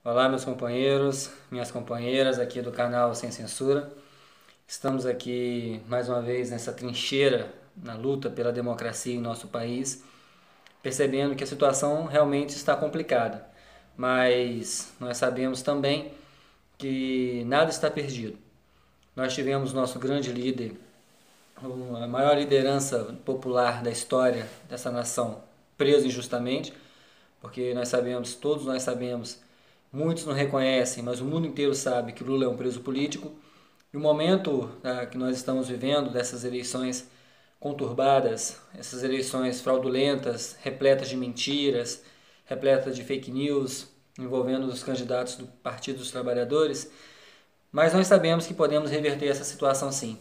Olá, meus companheiros, minhas companheiras aqui do canal Sem Censura. Estamos aqui mais uma vez nessa trincheira na luta pela democracia em nosso país, percebendo que a situação realmente está complicada, mas nós sabemos também que nada está perdido. Nós tivemos nosso grande líder, a maior liderança popular da história dessa nação, preso injustamente, porque todos nós sabemos, muitos não reconhecem, mas o mundo inteiro sabe que Lula é um preso político. E o momento que nós estamos vivendo, dessas eleições conturbadas, essas eleições fraudulentas, repletas de mentiras, repletas de fake news, envolvendo os candidatos do Partido dos Trabalhadores, mas nós sabemos que podemos reverter essa situação sim.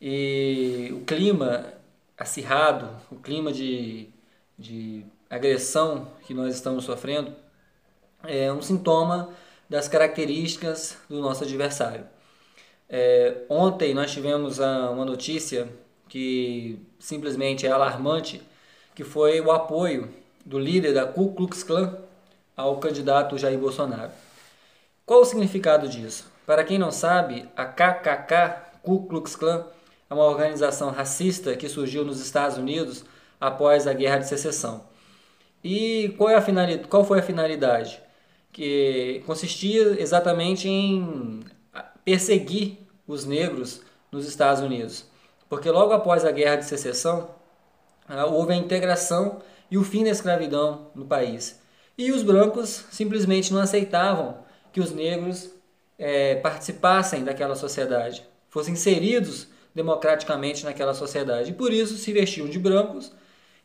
E o clima acirrado, o clima de agressão que nós estamos sofrendo é um sintoma das características do nosso adversário. Ontem nós tivemos uma notícia que simplesmente é alarmante, que foi o apoio do líder da Ku Klux Klan ao candidato Jair Bolsonaro. Qual o significado disso? Para quem não sabe, a KKK, Ku Klux Klan, é uma organização racista que surgiu nos Estados Unidos após a Guerra de Secessão. E qual foi a finalidade? Que consistia exatamente em perseguir os negros nos Estados Unidos. Porque logo após a Guerra de Secessão, houve a integração e o fim da escravidão no país. E os brancos simplesmente não aceitavam que os negros participassem daquela sociedade, fossem inseridos democraticamente naquela sociedade. E por isso se vestiam de brancos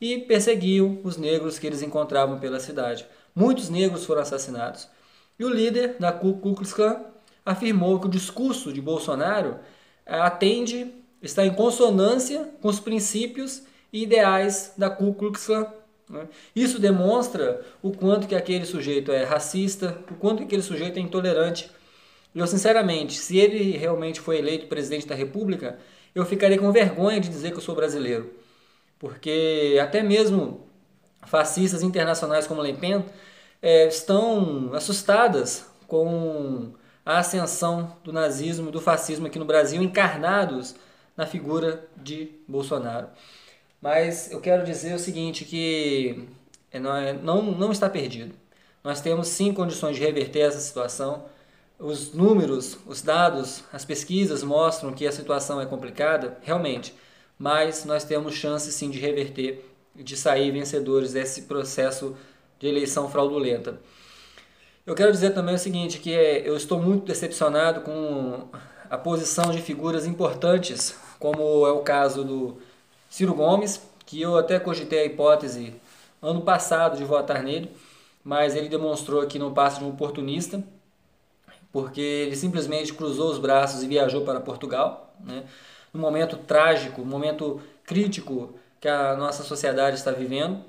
e perseguiam os negros que eles encontravam pela cidade. Muitos negros foram assassinados. E o líder da Ku Klux Klan afirmou que o discurso de Bolsonaro está em consonância com os princípios e ideais da Ku Klux Klan. Isso demonstra o quanto que aquele sujeito é racista, o quanto que aquele sujeito é intolerante. Eu, sinceramente, se ele realmente foi eleito presidente da República, eu ficaria com vergonha de dizer que eu sou brasileiro. Porque até mesmo fascistas internacionais como Le Pen estão assustadas com a ascensão do nazismo e do fascismo aqui no Brasil, encarnados na figura de Bolsonaro. Mas eu quero dizer o seguinte, que não está perdido. Nós temos sim condições de reverter essa situação. Os números, os dados, as pesquisas mostram que a situação é complicada, realmente, mas nós temos chance sim de reverter, de sair vencedores desse processo de eleição fraudulenta. Eu quero dizer também o seguinte, que eu estou muito decepcionado com a posição de figuras importantes, como é o caso do Ciro Gomes, que eu até cogitei a hipótese ano passado de votar nele, mas ele demonstrou que não passa de um oportunista, porque ele simplesmente cruzou os braços e viajou para Portugal, né? Num momento trágico, um momento crítico que a nossa sociedade está vivendo.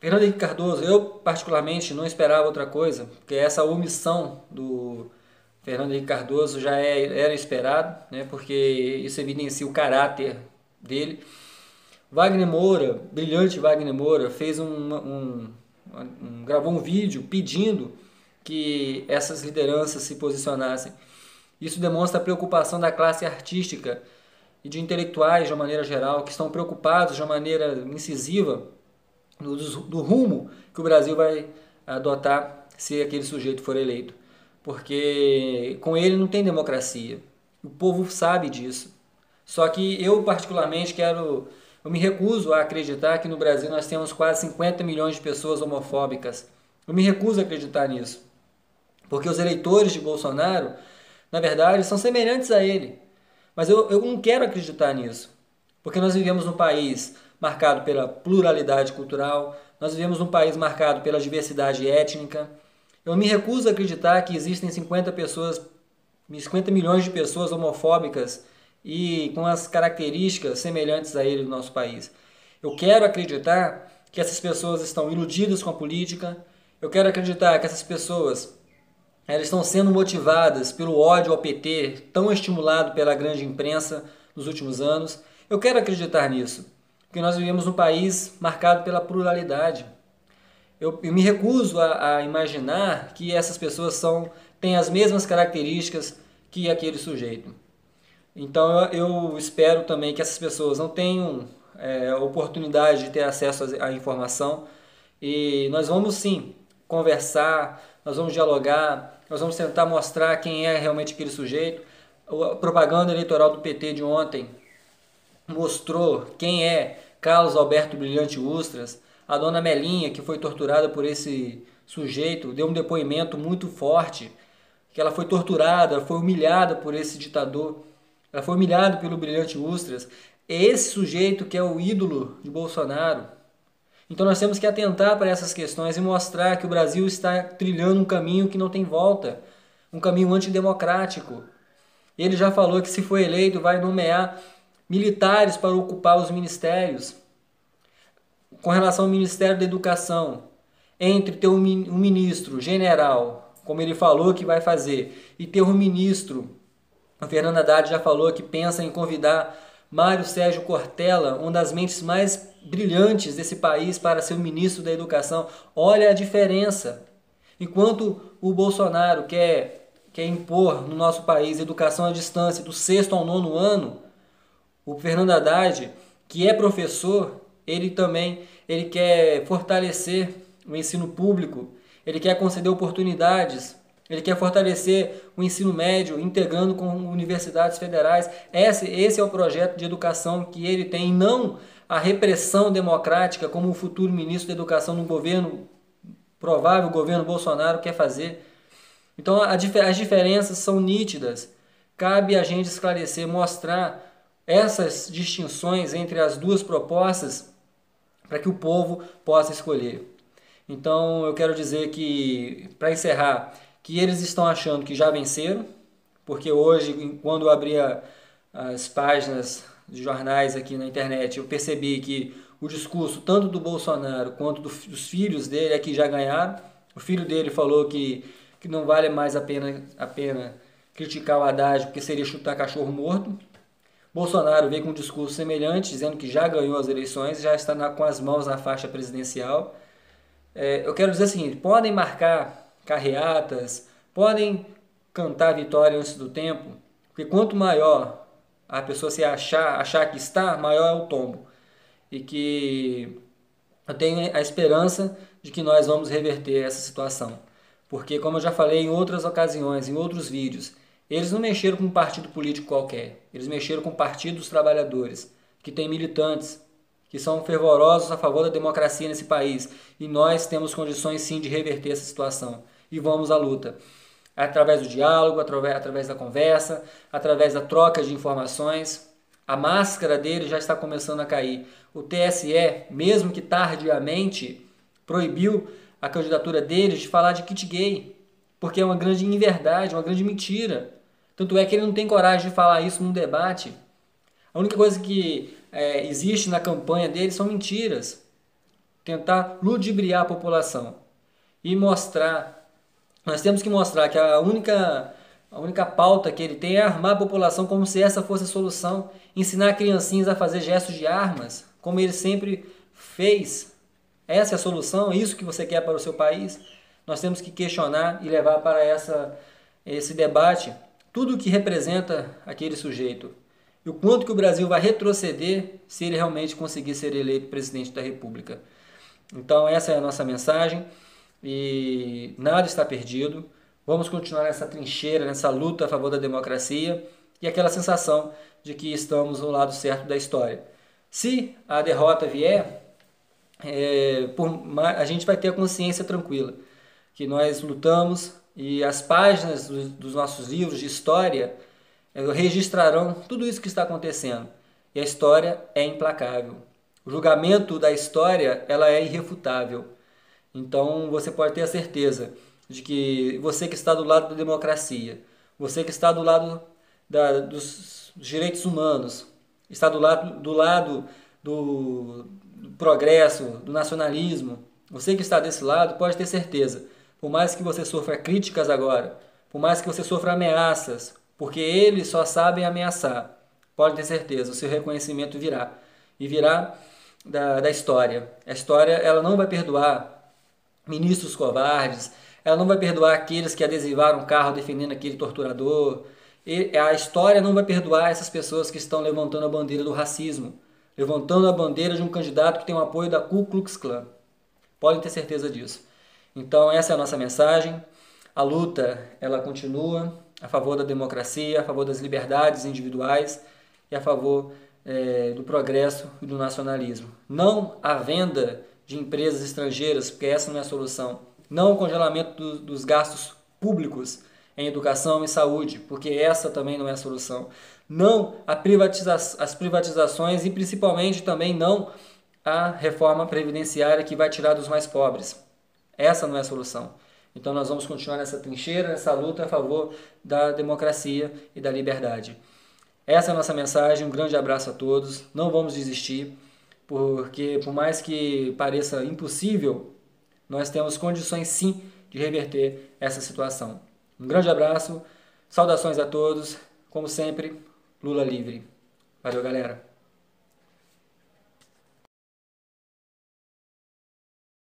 Fernando Henrique Cardoso, eu particularmente não esperava outra coisa, porque essa omissão do Fernando Henrique Cardoso já era esperado, né? Porque isso evidencia o caráter dele. Wagner Moura, brilhante Wagner Moura, gravou um vídeo pedindo que essas lideranças se posicionassem. Isso demonstra a preocupação da classe artística e de intelectuais de uma maneira geral, que estão preocupados de uma maneira incisiva do rumo que o Brasil vai adotar se aquele sujeito for eleito. Porque com ele não tem democracia. O povo sabe disso. Só que eu particularmente eu me recuso a acreditar que no Brasil nós temos quase 50 milhões de pessoas homofóbicas. Eu me recuso a acreditar nisso. Porque os eleitores de Bolsonaro, na verdade, são semelhantes a ele. Mas eu não quero acreditar nisso. Porque nós vivemos num país marcado pela pluralidade cultural, nós vivemos num país marcado pela diversidade étnica. Eu me recuso a acreditar que existem 50 milhões de pessoas homofóbicas e com as características semelhantes a ele no nosso país. Eu quero acreditar que essas pessoas estão iludidas com a política. Eu quero acreditar que essas pessoas elas estão sendo motivadas pelo ódio ao PT, tão estimulado pela grande imprensa nos últimos anos. Eu quero acreditar nisso, porque nós vivemos num país marcado pela pluralidade. eu me recuso a imaginar que essas pessoas têm as mesmas características que aquele sujeito. Então eu espero também que essas pessoas não tenham oportunidade de ter acesso à informação, e nós vamos sim conversar, nós vamos dialogar, nós vamos tentar mostrar quem é realmente aquele sujeito. A propaganda eleitoral do PT de ontem mostrou quem é Carlos Alberto Brilhante Ustras. A dona Melinha, que foi torturada por esse sujeito, deu um depoimento muito forte, que ela foi torturada, foi humilhada por esse ditador, ela foi humilhada pelo Brilhante Ustras. É esse sujeito que é o ídolo de Bolsonaro. Então nós temos que atentar para essas questões e mostrar que o Brasil está trilhando um caminho que não tem volta, um caminho antidemocrático. Ele já falou que, se for eleito, vai nomear militares para ocupar os ministérios. Com relação ao Ministério da Educação, entre ter um ministro general, como ele falou que vai fazer, e ter um ministro, o Fernando Haddad já falou que pensa em convidar Mário Sérgio Cortella, uma das mentes mais brilhantes desse país, para ser o ministro da Educação. Olha a diferença. Enquanto o Bolsonaro quer impor no nosso país educação à distância do 6º ao 9º ano, o Fernando Haddad, que é professor, ele quer fortalecer o ensino público, ele quer conceder oportunidades, ele quer fortalecer o ensino médio, integrando com universidades federais. Esse é o projeto de educação que ele tem, e não a repressão democrática, como o futuro ministro da Educação no governo, provável governo Bolsonaro, quer fazer. Então as diferenças são nítidas. Cabe a gente esclarecer, mostrar essas distinções entre as duas propostas para que o povo possa escolher. Então eu quero dizer que, para encerrar, que eles estão achando que já venceram, porque hoje, quando eu abri as páginas de jornais aqui na internet, eu percebi que o discurso tanto do Bolsonaro quanto dos filhos dele é que já ganharam. O filho dele falou que não vale mais a pena criticar o Haddad, porque seria chutar cachorro morto. Bolsonaro veio com um discurso semelhante, dizendo que já ganhou as eleições, já está com as mãos na faixa presidencial. Eu quero dizer o seguinte: podem marcar carreatas, podem cantar a vitória antes do tempo, porque quanto maior a pessoa se achar que está, maior é o tombo. E que eu tenho a esperança de que nós vamos reverter essa situação. Porque, como eu já falei em outras ocasiões, em outros vídeos, eles não mexeram com um partido político qualquer. Eles mexeram com o Partido dos Trabalhadores, que tem militantes, que são fervorosos a favor da democracia nesse país. E nós temos condições, sim, de reverter essa situação. E vamos à luta. Através do diálogo, através da conversa, através da troca de informações. A máscara dele já está começando a cair. O TSE, mesmo que tardiamente, proibiu a candidatura deles de falar de kit gay, porque é uma grande inverdade, uma grande mentira. Tanto é que ele não tem coragem de falar isso num debate. A única coisa que existe na campanha dele são mentiras. Tentar ludibriar a população e mostrar. Nós temos que mostrar que a única pauta que ele tem é armar a população, como se essa fosse a solução. Ensinar criancinhas a fazer gestos de armas, como ele sempre fez. Essa é a solução? É isso que você quer para o seu país? Nós temos que questionar e levar para esse debate tudo o que representa aquele sujeito. E o quanto que o Brasil vai retroceder se ele realmente conseguir ser eleito presidente da República. Então essa é a nossa mensagem, e nada está perdido. Vamos continuar nessa trincheira, nessa luta a favor da democracia, e aquela sensação de que estamos no lado certo da história. Se a derrota vier, a gente vai ter a consciência tranquila que nós lutamos, e as páginas dos nossos livros de história registrarão tudo isso que está acontecendo. E a história é implacável. O julgamento da história, ela é irrefutável. Então você pode ter a certeza de que você que está do lado da democracia, você que está do lado dos direitos humanos, está do lado do progresso, do nacionalismo, você que está desse lado pode ter certeza, por mais que você sofra críticas agora, por mais que você sofra ameaças, porque eles só sabem ameaçar, pode ter certeza, o seu reconhecimento virá. E virá da história. A história, ela não vai perdoar ministros covardes, ela não vai perdoar aqueles que adesivaram o carro defendendo aquele torturador. E a história não vai perdoar essas pessoas que estão levantando a bandeira do racismo, levantando a bandeira de um candidato que tem o apoio da Ku Klux Klan. Podem ter certeza disso. Então essa é a nossa mensagem. A luta, ela continua a favor da democracia, a favor das liberdades individuais e a favor do progresso e do nacionalismo. Não a venda de empresas estrangeiras, porque essa não é a solução. Não o congelamento dos gastos públicos em educação e saúde, porque essa também não é a solução. Não as privatizações e principalmente também não a reforma previdenciária que vai tirar dos mais pobres. Essa não é a solução. Então nós vamos continuar nessa trincheira, nessa luta a favor da democracia e da liberdade. Essa é a nossa mensagem, um grande abraço a todos, não vamos desistir, porque por mais que pareça impossível, nós temos condições sim de reverter essa situação. Um grande abraço, saudações a todos, como sempre, Lula livre. Valeu, galera!